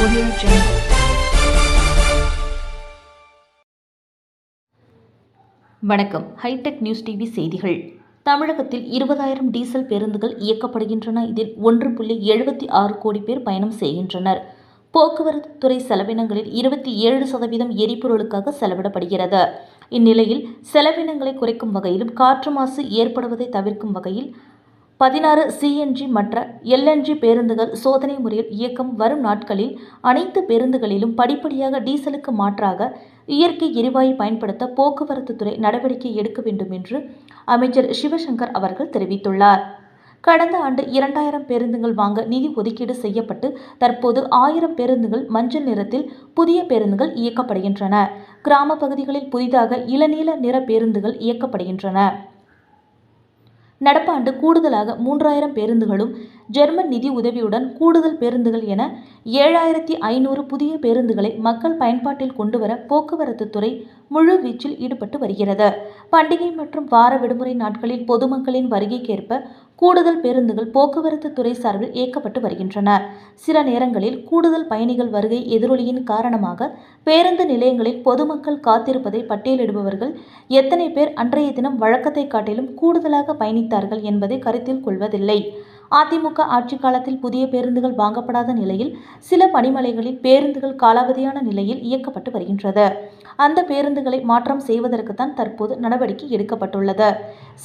Audio Jungle. வணக்கம். Hitech news TV செய்திகள். தமிழகத்தில் 20,000 டீசல் பேருந்துகள் இயக்கப்படுகின்றன. இதில் 1.76 கோடி பேர் பயணம் செய்கின்றனர். போக்குவரத்து துறை செலவினங்களில் 27% எரிபொருளுக்காக செலவிடப்படுகிறது. இந்நிலையில் செலவினங்களை குறைக்கும் வகையிலும் காற்று மாசு ஏற்படுவதை தவிர்க்கும் வகையில் 16 CNG மற்ற LNG பேருந்துகள் சோதனை முறையில் இயக்கம் வரும் நாட்களில் அனைத்து பேருந்துகளிலும் படிப்படியாக டீசலுக்கு மாற்றாக இயற்கை எரிவாயு பயன்படுத்த போக்குவரத்து துறை நடவடிக்கை எடுக்க வேண்டும் என்று அமைச்சர் சிவசங்கர் அவர்கள் தெரிவித்துள்ளார். கடந்த ஆண்டு 2000 பேருந்துகள் வாங்க நிதி ஒதுக்கீடு செய்யப்பட்டு தற்போது 1000 பேருந்துகள் மஞ்சள் நிறத்தில் புதிய பேருந்துகள் இயக்கப்படுகின்றன. கிராம பகுதிகளில் புதிதாக இளநீல நிற பேருந்துகள் இயக்கப்படுகின்றன. நடப்பாண்டு கூடுதலாக 3000 பேருந்துகளும் ஜெர்மன் நிதி உதவியுடன் கூடுதல் பேருந்துகள் என 7500 புதிய பேருந்துகளை மக்கள் பயன்பாட்டில் கொண்டுவர போக்குவரத்து துறை முழு வீச்சில் ஈடுபட்டு வருகிறது. பண்டிகை மற்றும் வார விடுமுறை நாட்களில் பொதுமக்களின் வருகைக்கேற்ப கூடுதல் பேருந்துகள் போக்குவரத்து துறை சார்பில் இயக்கப்பட்டு வருகின்றன. சில நேரங்களில் கூடுதல் பயணிகள் வருகை எதிரொலியின் காரணமாக பேருந்து நிலையங்களில் பொதுமக்கள் காத்திருப்பதை பட்டியலிடுபவர்கள் எத்தனை பேர் அன்றைய தினம் வழக்கத்தை காட்டிலும் கூடுதலாக பயணித்தார்கள் என்பதை கருத்தில் கொள்வதில்லை. அதிமுக ஆட்சி காலத்தில் புதிய பேருந்துகள் வாங்கப்படாத நிலையில் சில பணிமனைகளில் பேருந்துகள் காலாவதியான நிலையில் இயக்கப்பட்டு வருகின்றது. அந்த பேருந்துகளை மாற்றம் செய்வதற்குத்தான் தற்போது நடவடிக்கை எடுக்கப்பட்டுள்ளது.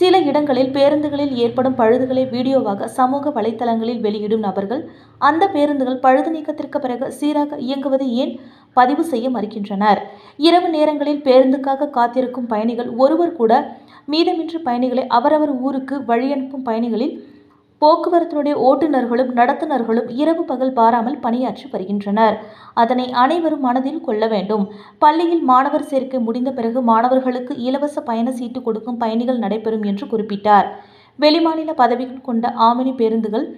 சில இடங்களில் பேருந்துகளில் ஏற்படும் பழுதுகளை வீடியோவாக சமூக வலைதளங்களில் வெளியிடும் நபர்கள் அந்த பேருந்துகள் பழுது நீக்கத்திற்கு பிறகு சீராக இயங்குவது ஏன் பதிவு செய்ய மறுக்கின்றனர். இரவு நேரங்களில் பேருந்துக்காக காத்திருக்கும் பயணிகள் ஒருவர் கூட மீதமின்றி பயணிகளை அவரவர் ஊருக்கு வழியனுப்பும் பயணிகளில் போக்குவரத்தினுடைய ஓட்டுநர்களும் நடத்துனர்களும் இரவு பகல் பாராமல் பணியாற்றி வருகின்றனர். அதனை அனைவரும் மனதில் கொள்ள வேண்டும். பள்ளியில் மாணவர் சேர்க்கை முடிந்த பிறகு மாணவர்களுக்கு இலவச பயண சீட்டு கொடுக்கும் பயணிகள் நடைபெறும் என்று குறிப்பிட்டார். வெளிமாநில பதவிகள் கொண்ட ஆம்னி பேருந்துகள்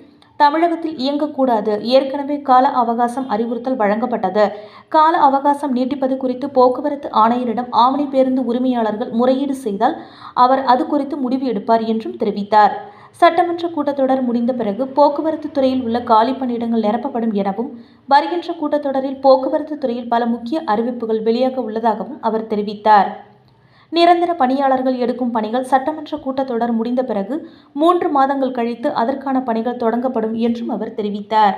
தமிழகத்தில் இயங்கக்கூடாது. ஏற்கனவே கால அவகாசம் அறிவுறுத்தல் வழங்கப்பட்டது. கால அவகாசம் நீட்டிப்பது குறித்து போக்குவரத்து ஆணையரிடம் ஆம்னி பேருந்து உரிமையாளர்கள் முறையீடு செய்தால் அவர் அது குறித்து முடிவு எடுப்பார் என்றும் தெரிவித்தார். சட்டமன்ற கூட்டத்தொடர் முடிந்த பிறகு போக்குவரத்து துறையில் உள்ள காலி பணியிடங்கள் நிரப்பப்படும் எனவும் வருகின்ற கூட்டத்தொடரில் போக்குவரத்து துறையில் பல முக்கிய அறிவிப்புகள் வெளியாக உள்ளதாகவும் அவர் தெரிவித்தார். நிரந்தர பணியாளர்கள் எடுக்கும் பணிகள் சட்டமன்ற கூட்டத்தொடர் முடிந்த பிறகு 3 மாதங்கள் கழித்து அதற்கான பணிகள் தொடங்கப்படும் என்றும் அவர் தெரிவித்தார்.